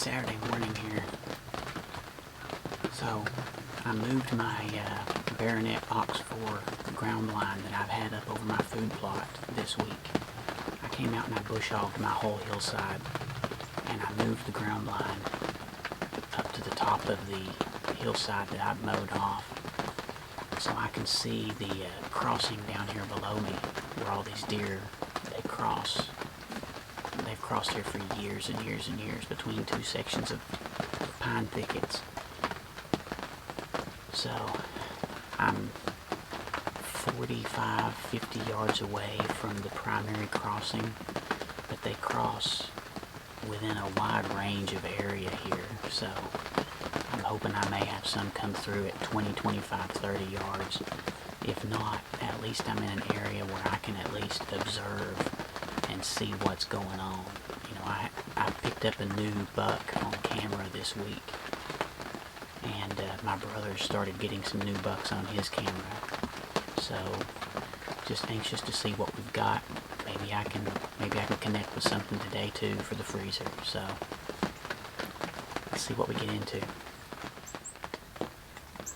Saturday morning here. So I moved my Baronet Ox 4 ground blind that I've had up over my food plot this week. I came out and I bush hogged my whole hillside, and I moved the ground blind up to the top of the hillside that I've mowed off, so I can see the crossing down here below me where all these deer, they cross. They've crossed here for years and years and years between two sections of pine thickets. So I'm 45, 50 yards away from the primary crossing, but they cross within a wide range of area here. So I'm hoping I may have some come through at 20, 25, 30 yards. If not, at least I'm in an area where I can at least observe and see what's going on. You know, I picked up a new buck on camera this week, and my brother started getting some new bucks on his camera. So just anxious to see what we've got. Maybe I can connect with something today too for the freezer. So let's see what we get into.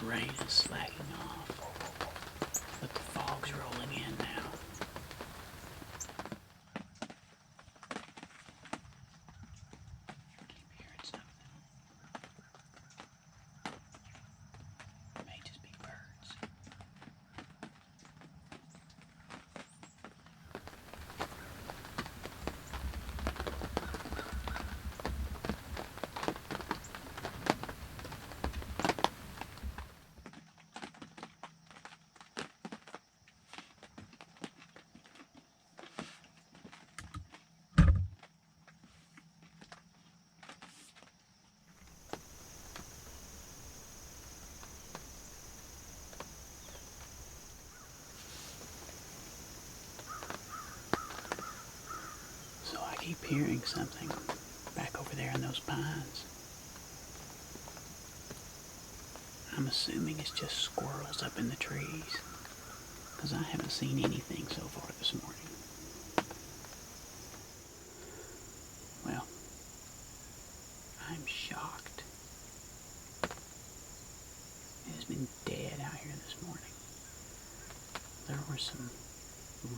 Rain is slacking off, but the fog's rolling in now. I keep hearing something back over there in those pines. I'm assuming it's just squirrels up in the trees, because I haven't seen anything so far this morning. Well, I'm shocked. It has been dead out here this morning. There were some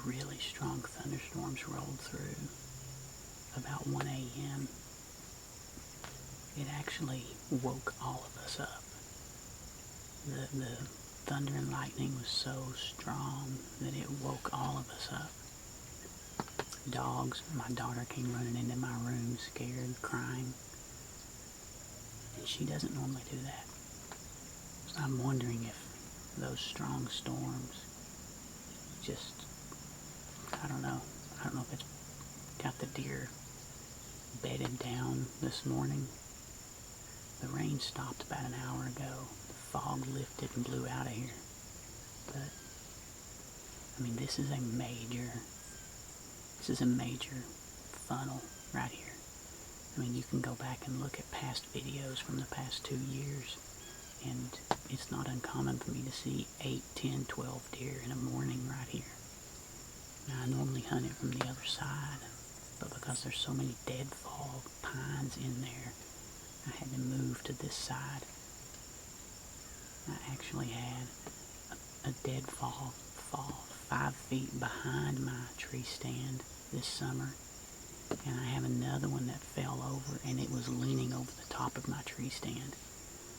really strong thunderstorms rolled through about 1 a.m. It actually woke all of us up. The thunder and lightning was so strong that it woke all of us up. Dogs, my daughter came running into my room scared, crying. And she doesn't normally do that. So I'm wondering if those strong storms just, I don't know if it's got the deer bedded down this morning. The rain stopped about an hour ago. The fog lifted and blew out of here. But, I mean, this is a major funnel right here. I mean, you can go back and look at past videos from the past 2 years, and it's not uncommon for me to see 8, 10, 12 deer in a morning right here. Now, I normally hunt it from the other side, but because there's so many deadfall pines in there, I had to move to this side. I actually had a deadfall fall 5 feet behind my tree stand this summer, and I have another one that fell over, and it was leaning over the top of my tree stand.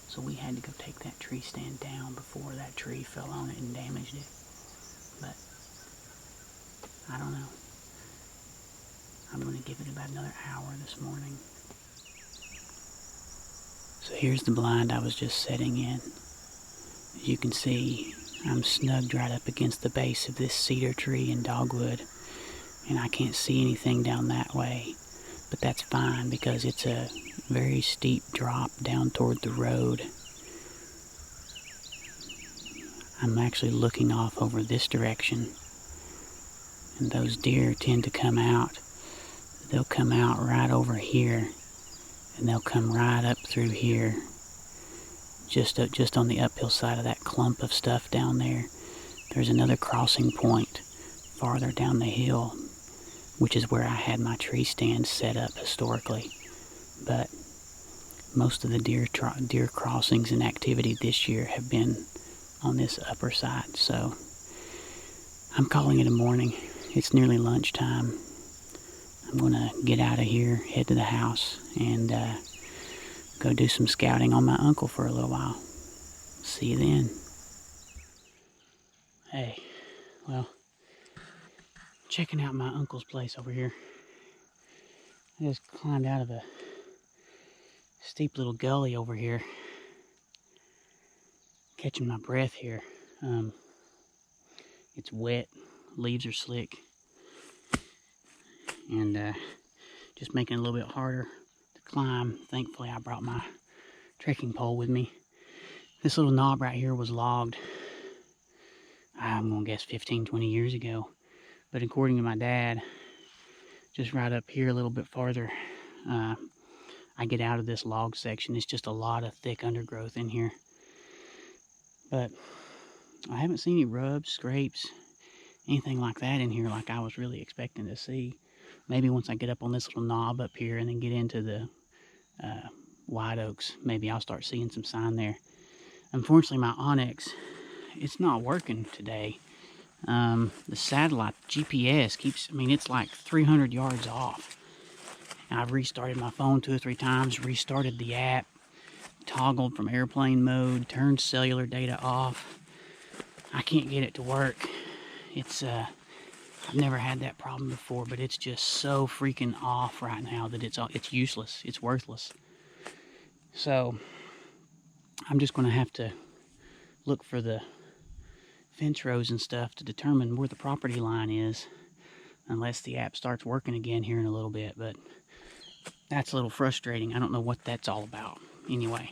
So we had to go take that tree stand down before that tree fell on it and damaged it. But I don't know. I'm going to give it about another hour this morning. So here's the blind I was just setting in. As you can see, I'm snugged right up against the base of this cedar tree and dogwood, and I can't see anything down that way. But that's fine because it's a very steep drop down toward the road. I'm actually looking off over this direction, and those deer tend to come out. They'll come out right over here, and they'll come right up through here, just on the uphill side of that clump of stuff down there. There's another crossing point farther down the hill, which is where I had my tree stand set up historically. But most of the deer crossings and activity this year have been on this upper side. So I'm calling it a morning. It's nearly lunchtime. I'm gonna get out of here, head to the house, and go do some scouting on my uncle for a little while. See you then. Hey, well, checking out my uncle's place over here. I just climbed out of a steep little gully over here. Catching my breath here. It's wet, leaves are slick, and just making it a little bit harder to climb. Thankfully, I brought my trekking pole with me. This little knob right here was logged, I'm gonna guess 15, 20 years ago. But according to my dad, just right up here a little bit farther, I get out of this log section. It's just a lot of thick undergrowth in here. But I haven't seen any rubs, scrapes, anything like that in here like I was really expecting to see. Maybe once I get up on this little knob up here and then get into the white oaks, maybe I'll start seeing some sign there. Unfortunately, my Onyx, it's not working today. The satellite GPS keeps, it's like 300 yards off. And I've restarted my phone 2 or 3 times, restarted the app, toggled from airplane mode, turned cellular data off. I can't get it to work. It's, I've never had that problem before, but it's just so freaking off right now that it's useless. It's worthless. So I'm just going to have to look for the fence rows and stuff to determine where the property line is, unless the app starts working again here in a little bit. But that's a little frustrating. I don't know what that's all about. Anyway,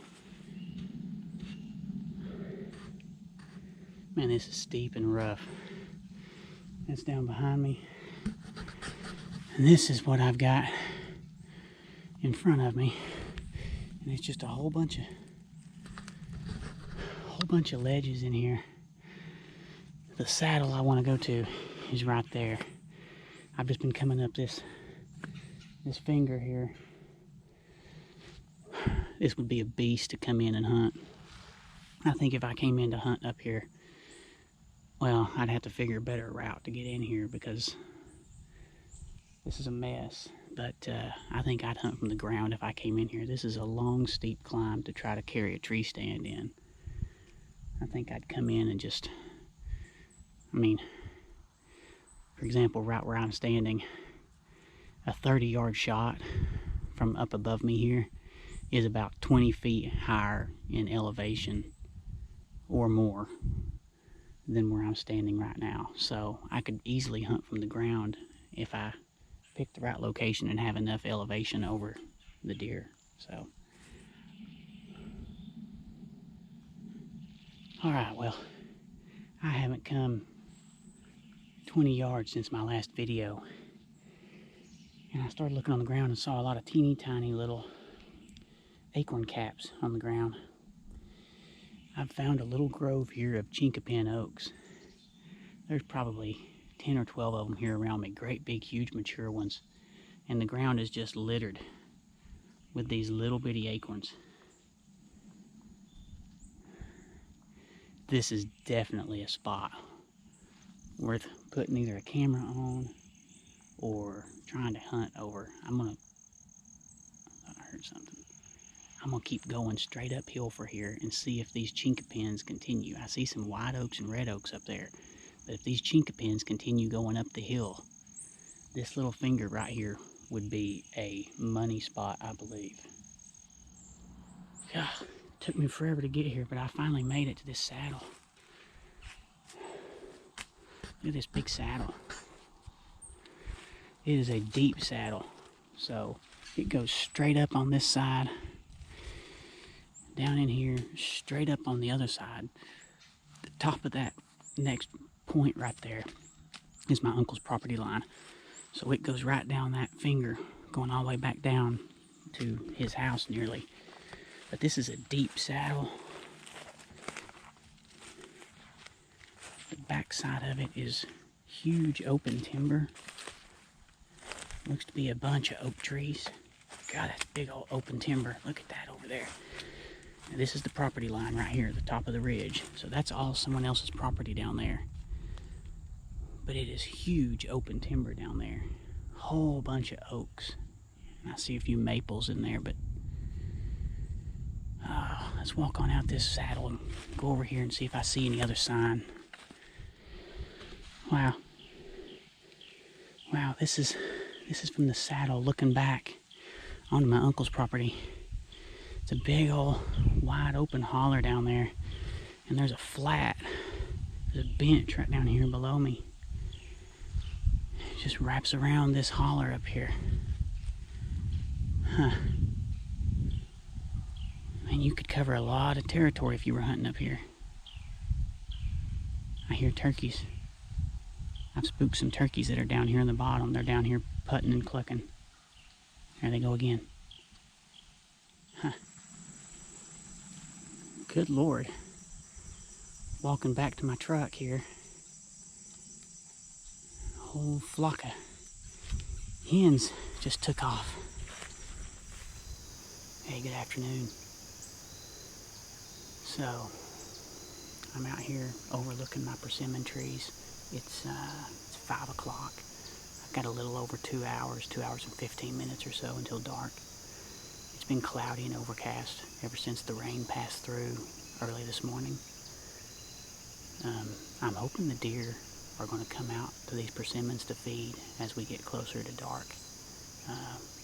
man, this is steep and rough. That's down behind me, and this is what I've got in front of me, and it's just a whole bunch of ledges in here. The saddle I want to go to is right there. I've just been coming up this finger here. This would be a beast to come in and hunt. I think if I came in to hunt up here, well, I'd have to figure a better route to get in here because this is a mess. But I think I'd hunt from the ground if I came in here. This is a long, steep climb to try to carry a tree stand in. I think I'd come in and just, for example, right where I'm standing, a 30-yard shot from up above me here is about 20 feet higher in elevation or more than where I'm standing right now. So I could easily hunt from the ground if I picked the right location and have enough elevation over the deer. So, alright, well, I haven't come 20 yards since my last video, and I started looking on the ground and saw a lot of teeny tiny little acorn caps on the ground. I've found a little grove here of chinkapin oaks. There's probably 10 or 12 of them here around me, great big huge mature ones, and the ground is just littered with these little bitty acorns. This is definitely a spot worth putting either a camera on or trying to hunt over. I thought I heard something. I'm gonna keep going straight uphill for here and see if these chinkapins continue. I see some white oaks and red oaks up there, but if these chinkapins continue going up the hill, this little finger right here would be a money spot, I believe. God, it took me forever to get here, but I finally made it to this saddle. Look at this big saddle. It is a deep saddle, so it goes straight up on this side, down in here, straight up on the other side. The top of that next point right there is my uncle's property line. So it goes right down that finger, going all the way back down to his house nearly. But this is a deep saddle. The back side of it is huge open timber. Looks to be a bunch of oak trees. God, that's big old open timber. Look at that over over there. And this is the property line right here at the top of the ridge. So that's all someone else's property down there. But it is huge open timber down there. Whole bunch of oaks. And I see a few maples in there, but let's walk on out this saddle and go over here and see if I see any other sign. Wow. Wow, this is from the saddle looking back onto my uncle's property. It's a big old wide open holler down there, and there's a flat. There's a bench right down here below me. It just wraps around this holler up here. Huh. Man, you could cover a lot of territory if you were hunting up here. I hear turkeys. I've spooked some turkeys that are down here in the bottom. They're down here putting and clucking. There they go again. Huh. Good Lord. Walking back to my truck here. A whole flock of hens just took off. Hey, good afternoon. So, I'm out here overlooking my persimmon trees. It's 5 o'clock. I've got a little over 2 hours, 2 hours and 15 minutes or so until dark. It's been cloudy and overcast ever since the rain passed through early this morning. I'm hoping the deer are going to come out to these persimmons to feed as we get closer to dark.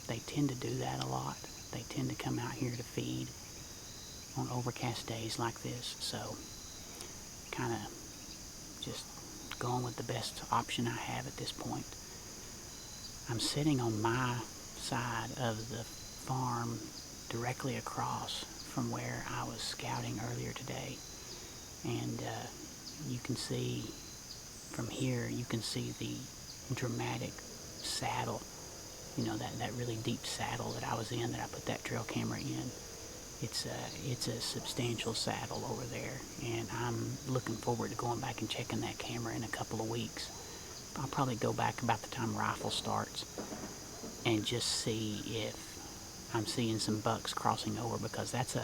They tend to do that a lot. They tend to come out here to feed on overcast days like this. So, kind of just going with the best option I have at this point. I'm sitting on my side of the farm directly across from where I was scouting earlier today, and you can see from here, you can see the dramatic saddle, you know, that really deep saddle that I was in, that I put that trail camera in. It's a substantial saddle over there, and I'm looking forward to going back and checking that camera in a couple of weeks. I'll probably go back about the time rifle starts and just see if I'm seeing some bucks crossing over, because that's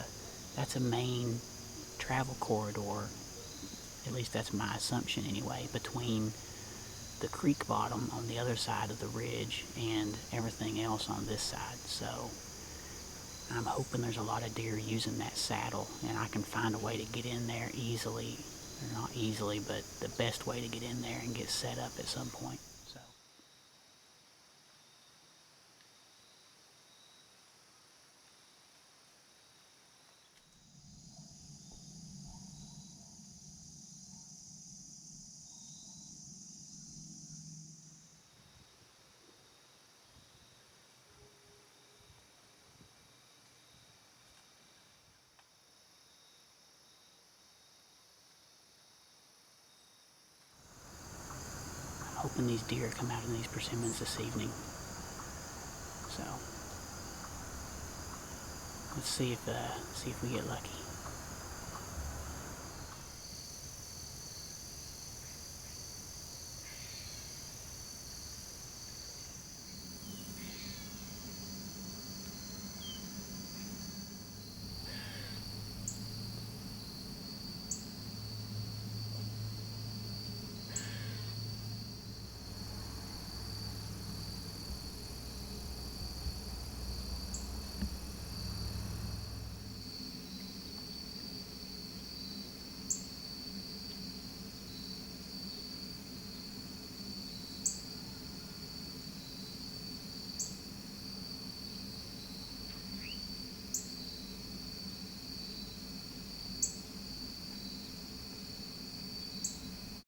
a main travel corridor, at least that's my assumption anyway, between the creek bottom on the other side of the ridge and everything else on this side. So I'm hoping there's a lot of deer using that saddle, and I can find a way to get in there easily, or not easily, but the best way to get in there and get set up at some point. So I'm hoping these deer come out in these persimmons this evening. So let's see if we get lucky.